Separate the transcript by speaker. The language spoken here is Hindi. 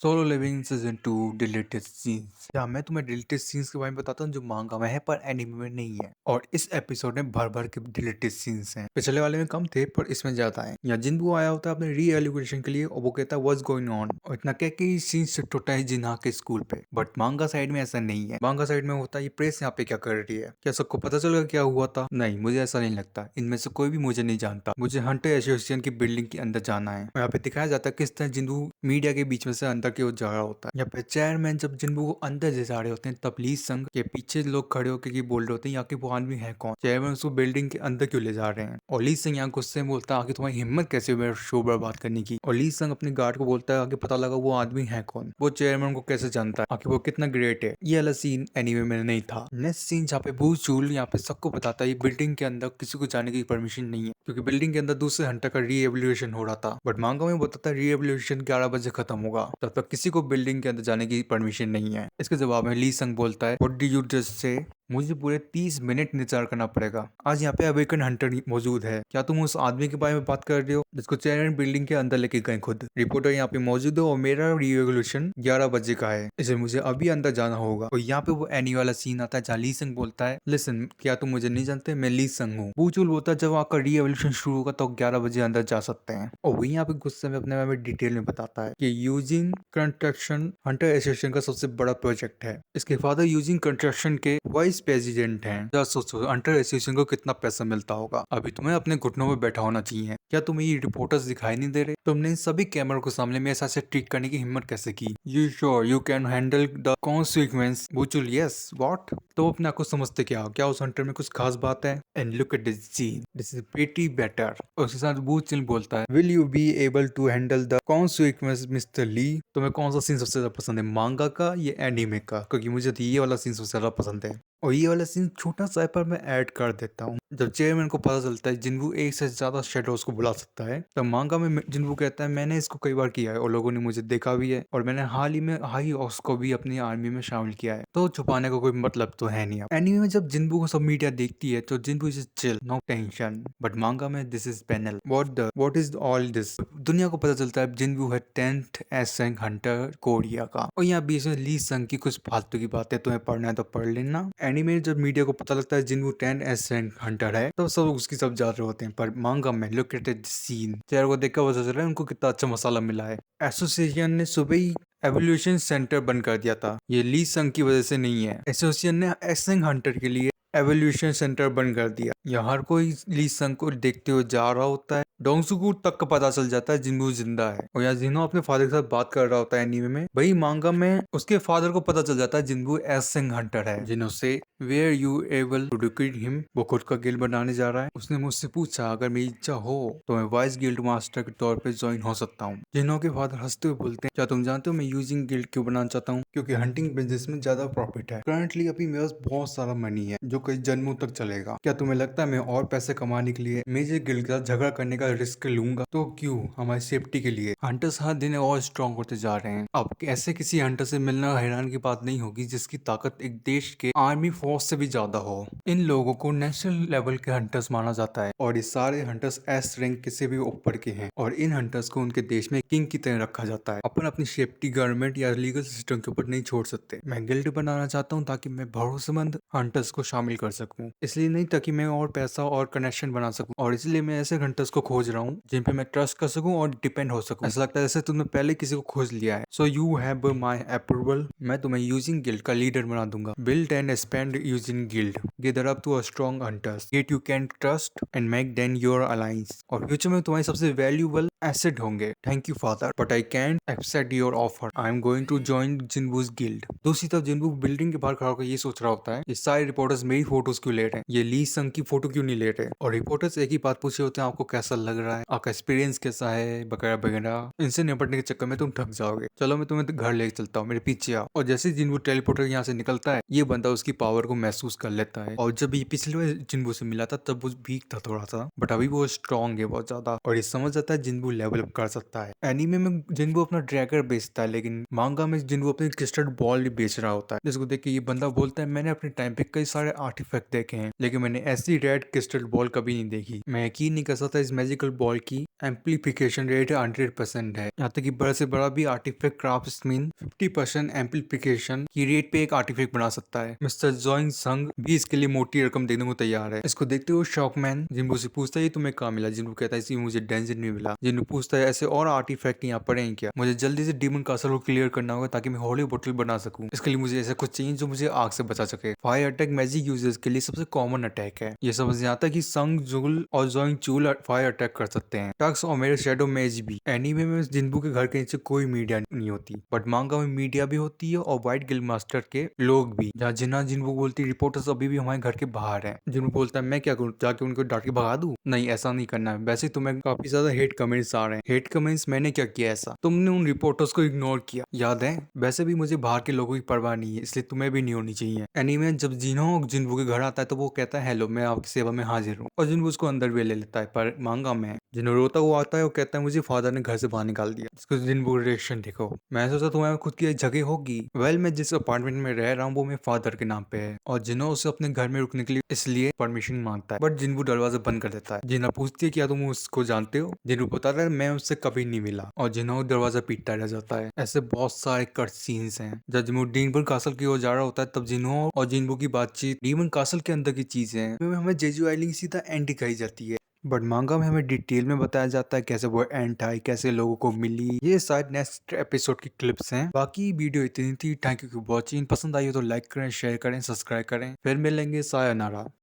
Speaker 1: Solo living season 2 deleted scenes. यहाँ मैं तुम्हें डिलीटेड सीन्स के बारे में बताता हूँ जो मांगा में है पर एनिमे में नहीं है। और इस एपिसोड में भर भर के डिलीटेड सीन्स हैं। पिछले वाले में कम थे पर इसमें ज्यादा है। यहाँ जिनबू आया होता है अपने री एलिगेशन के लिए और वो कहता है व्हाट्स गोइंग ऑन, और इतना कह के सीन शिफ्ट होता है जिन्हा के स्कूल पे। बट मांगा साइड में ऐसा नहीं है। मांगा साइड में होता है ये प्रेस यहाँ पे क्या कर रही है, क्या सबको पता चल गया क्या हुआ था? नहीं, मुझे ऐसा नहीं लगता। इनमें से कोई भी मुझे नहीं जानता। मुझे हंटर एसोसिएशन की बिल्डिंग के अंदर जाना है। यहाँ पे दिखाया जाता है किस तरह जिंदू मीडिया के बीच में से अंदर की ओर जा रहा होता है। यहाँ पे चेयरमैन जब जिन्बू को अंदर ले जा रहे होते हैं तब ली संघ के पीछे लोग खड़े होकर ये बोल रहे होते हैं यहाँ के वो आदमी है कौन, चेयरमैन उसको बिल्डिंग के अंदर क्यों ले जा रहे हैं। और ली सिंह यहाँ गुस्से में बोलता है आगे तुम्हारी हिम्मत कैसे हुई मेरा शो बर्बाद करने की। और ली संघ अपने गार्ड को बोलता है आगे पता लगा वो आदमी है कौन, वो चेयरमैन को कैसे जानता है, आखिर वो कितना ग्रेट है। ये वाला सीन एनीमे में नहीं था। नेक्स्ट सीन जहाँ पे बू चूल यहाँ पे सबको बताता है ये बिल्डिंग के अंदर किसी को जाने की परमिशन नहीं है, क्योंकि बिल्डिंग के अंदर दूसरे हंटर का रीएवोल्यूशन हो रहा था। बट मांगा में बताता है रीएवोल्यूशन 11 बजे खत्म होगा, तब तक किसी को बिल्डिंग के अंदर जाने की परमिशन नहीं है। इसके जवाब में ली संग बोलता है what did you just say, मुझे पूरे 30 मिनट इंतजार करना पड़ेगा। आज यहाँ पे अवेकन हंटर मौजूद है। क्या तुम उस आदमी के बारे में बात कर रहे हो जिसको चेयरमैन बिल्डिंग के अंदर लेके गए खुद? रिपोर्टर यहाँ पे मौजूद है और मेरा रिवोल्यूशन 11 बजे का है, इसे मुझे अभी अंदर जाना होगा। और यहाँ पे वो एनी वाला सीन आता है जहाँ ली संग बोलता है लिसन, क्या तुम मुझे नहीं जानते, मैं ली संग हूँ। बूचूल बोलता है जब आपका रिवोल्यूशन शुरू होगा तो 11 बजे अंदर जा सकते हैं। और वही यहाँ पे गुस्से में अपने बारे में डिटेल में बताता है कि यूजिंग कंस्ट्रक्शन हंटर एसोसिएशन का सबसे बड़ा प्रोजेक्ट है। इसके फादर यूजिंग कंस्ट्रक्शन के वाइस प्रेसिडेंट हैं। जरा सोचो हंटर एसोसिएशन को कितना पैसा मिलता होगा। अभी तुम्हें अपने घुटनों में बैठा होना चाहिए। क्या तुम्हें ये रिपोर्टर्स दिखाई नहीं दे रहे? तुमने इन सभी कैमरों के सामने मेरे साथ से ट्रिक करने की हिम्मत कैसे की? You sure you can handle the consequence? बूचुल यस व्हाट, तो अपने आप को समझते क्या उस हंटर में कुछ खास बात है? And look at this scene, this is pretty better. उसके साथ बूचुल बोलता है will you be able to handle the consequence mister Lee? तुम्हें कौन सा सीन सबसे ज्यादा पसंद है, मांगा का या एनीमे का? क्योंकि मुझे तो ये वाला सीन सबसे ज्यादा पसंद है। और ये वाला सीन छोटा सा है पर मैं ऐड कर देता हूँ। जब चेयरमैन को पता चलता है जिन्बू एक से ज्यादा शेडोज को बुला सकता है तब मांगा में जिन्बू कहता है मैंने इसको कई बार किया है और लोगों ने मुझे देखा भी है, और मैंने हाल ही में हाई ऑक्स को भी अपनी आर्मी में शामिल किया है, तो छुपाने का कोई मतलब तो है नहीं। एनीमे में जब जिन्बू को सब मीडिया देखती है तो Jinwoo is chill, no tension. But manga में this is panel what is all this. दुनिया को पता चलता है जिन्बू है 10th S rank Hunter Korea का। और यहाँ बीच में ली संग की कुछ फालतू की बातें तुम्हें पढ़ना है तो पढ़ लेना। एनीमे जब मीडिया को पता लगता है जिन्बू 10 एस रैंक हंटर है तो सब उसकी सब जा रहे होते हैं, पर मांगा में लुक एट द सीन, चेहरे को देखकर पता चल रहा है उनको कितना अच्छा मसाला मिला है। एसोसिएशन ने सुबह ही एवोल्यूशन सेंटर बंद कर दिया था, ये ली संग की वजह से नहीं है। एसोसिएशन ने एस रैंक हंटर के लिए एवोल्यूशन सेंटर बंद कर दिया। यहाँ हर कोई ली संग को देखते हुए जा रहा होता है। डोंगसुकू तक का पता चल जाता है जिन्बू जिंदा है। और यहाँ जिन्हो अपने फादर के साथ बात कर रहा होता है एनीमे में, वही मांगा में उसके फादर को पता चल जाता है जिन्बू एसिंग हंटर है। जिन्हों से were you able to defeat him, वो खुद का गिल्ड बनाने जा रहा है। उसने मुझसे पूछा अगर मेरी इच्छा हो तो मैं वाइस गिल्ड मास्टर के तौर पे ज्वाइन हो सकता हूँ। जिन्हों के फादर हंसते हुए बोलते हैं क्या तुम जानते हो मैं यूजिंग गिल्ड क्यों बनाना चाहता हूँ? क्योंकि हंटिंग बिजनेस में ज्यादा प्रॉफिट है। करंटली अभी मेरे पास बहुत सारा मनी है जो कई जन्मों तक चलेगा। क्या तुम्हें लगता है मैं और पैसे कमाने के लिए मेजर गिल्ड के साथ झगड़ा करने का रिस्क लूंगा? तो क्यों, हमारी सेफ्टी के लिए। हंटर्स हर दिन और स्ट्रॉन्ग होते जा रहे हैं। अब ऐसे किसी हंटर से मिलना हैरान की बात नहीं होगी जिसकी ताकत एक देश के आर्मी फोर्स से भी ज्यादा हो। इन लोगों को नेशनल लेवल के हंटर्स माना जाता है और ये सारे हंटर्स एस रैंक के से भी ऊपर के हैं। और इन हंटर्स को उनके देश में किंग की तरह रखा जाता है। अपन अपनी सेफ्टी गवर्नमेंट या लीगल सिस्टम के ऊपर नहीं छोड़ सकते। मैं गिल्ड बनाना चाहता हूँ ताकि मैं भरोसेमंद हंटर्स को शामिल कर सकूं, इसलिए नहीं ताकि मैं और पैसा और कनेक्शन बना सकूं। और इसलिए मैं ऐसे हंटर्स को खोज रहा हूँ जिन पे मैं ट्रस्ट कर सकूं और डिपेंड हो सकूं। ऐसा लगता है जैसे तुमने पहले किसी को खोज लिया है। So you have my approval, मैं तुम्हें यूजिंग गिल्ड का लीडर बना दूंगा। Build and expand Yoojin guild, gather up to a strong hunters gate you can trust and make then your alliance. और फ्यूचर में तुम्हारी सबसे वैल्यूबल एसेट होंगे। Thank you father but I can't accept your offer, I am going to join Jinwoo's guild. दूसरी तरफ जिन्बू बिल्डिंग के बाहर खड़ा होकर ये सोच रहा होता है ये सारे रिपोर्टर्स मेरी फोटोज क्यों ले रहे हैं, ये ली संग की फोटो क्यों नहीं ले रहे। और रिपोर्टर्स एक ही बात पूछे होते हैं आपको कैसा लग रहा है, आपका एक्सपीरियंस कैसा है वगैरह वगैरह। इनसे निपटने के चक्कर में तुम थक जाओगे, चलो मैं तुम्हें घर लेके चलता हूँ, मेरे पीछे आओ। और जैसे जिन्बू टेलीपोर्टर यहाँ से निकलता है ये बंदा उसकी पावर को महसूस कर लेता है। और जब ये पिछले जिन्बू से मिला था तब वो वीक था थोड़ा सा, बट अभी वो स्ट्रॉन्ग है बहुत ज्यादा। और ये समझ जाता है जिन्बू जिन्बू लेवल अप कर सकता है। एनीमे में जिन्बू अपना ड्रैगर बेचता है, लेकिन मांगा में जिन्बू अपनी क्रिस्टल बॉल ही बेच रहा होता है, जिसको देख के ये बंदा बोलता है मैंने अपने टाइम पे कई सारे आर्टिफैक्ट देखे हैं, लेकिन मैंने ऐसी रेड क्रिस्टल बॉल कभी नहीं देखी। मैं यकीन नहीं कर सकता इस मैजिकल बॉल की एम्पलीफिकेशन रेट 100% है। यहाँ तक कि बड़ा से बड़ा भी आर्टिफैक्ट क्राफ्ट्समैन 50% एम्पलीफिकेशन की रेट पे एक आर्टिफैक्ट बना सकता है। मिस्टर जोइंग संग भी इसके लिए मोटी रकम देने को तैयार है। इसको देखते हुए शॉकमैन जिन्बू से पूछता है ये तुम्हें कहाँ मिला? जिन्बू कहता है इसी मुझे डेंजन में मिला। जिन्बू पूछता है ऐसे और आर्टिफैक्ट यहाँ पड़े हैं क्या? मुझे जल्दी से डीमन कासल को क्लियर करना होगा ताकि मैं होली बोतल बना सकूं। इसके लिए मुझे ऐसा कुछ चाहिए जो मुझे आग से बचा सके। फायर अटैक मैजिक यूजर्स के लिए सबसे कॉमन अटैक है। ये समझ नहीं आता कि संग जुगल और जोइंग चूल फायर अटैक कर सकते हैं। टक्स और मेरे शैडो मैज भी। एनीमे में जिन्बू के घर के नीचे कोई मीडिया नहीं होती, बट मांगा में मीडिया भी होती है और व्हाइट गिल्ड मास्टर के लोग भी। जहाँ जिन्ना जिन्बू बोलती रिपोर्टर्स अभी भी हमारे घर के बाहर हैं। जिन्बू बोलता है मैं क्या करूँ, जाके उनको डांट के भगा दूं? नहीं, ऐसा नहीं करना है। वैसे तुम्हें काफी ज्यादा हेट कमेंट्स आ रहे हैं। हेट कमेंट्स मैंने क्या किया ऐसा? तुमने उन रिपोर्टर्स को इग्नोर किया, याद है? वैसे भी मुझे बाहर के लोगों की परवाह नहीं है, इसलिए तुम्हें भी नहीं होनी चाहिए। एनीमे जब जिन्हो जिन्बू के घर आता है तो वो कहता है हेलो, मैं आपकी सेवा में हाजिर हूँ, और जिन्बू उसको अंदर भी ले लेता है। पर मांगा में जिन्हो रोता हुआ आता है वो कहता है मुझे फादर ने घर से बाहर निकाल दिया। इसको जिन्बू रिएक्शन देखो। मैं सोचा तुम्हारे खुद की एक जगह होगी। वेल, मैं जिस अपार्टमेंट में रह रहा हूँ वो मेरे फादर के नाम पे है, और जिन्हो उसे अपने घर में रुकने के लिए इसलिए परमिशन मांगता है, बट जिन्बू दरवाजा बंद कर देता है। जिन्ना पूछती है क्या तुम उसको जानते हो? जिन्बू बताता है मैं उससे कभी नहीं मिला, और जिन्हो दरवाजा पीटता रह जाता है। ऐसे बहुत सारे कट सीन्स हैं। जब जिन्बू डीमन कासल की ओर जा रहा होता है तब जिन्हो और जिन्बू की बातचीत डीमन कासल के अंदर की चीजें हैं। हमें जेजू आइलैंड सीधा एंड दिखाई जाती है, बट मांगा में हमें डिटेल में बताया जाता है कैसे वो एंट आई, कैसे लोगों को मिली। ये शायद नेक्स्ट एपिसोड की क्लिप्स हैं। बाकी वीडियो इतनी थी। Thank you for watching. पसंद आई हो तो लाइक करें, शेयर करें, सब्सक्राइब करें। फिर मिलेंगे। सायोनारा।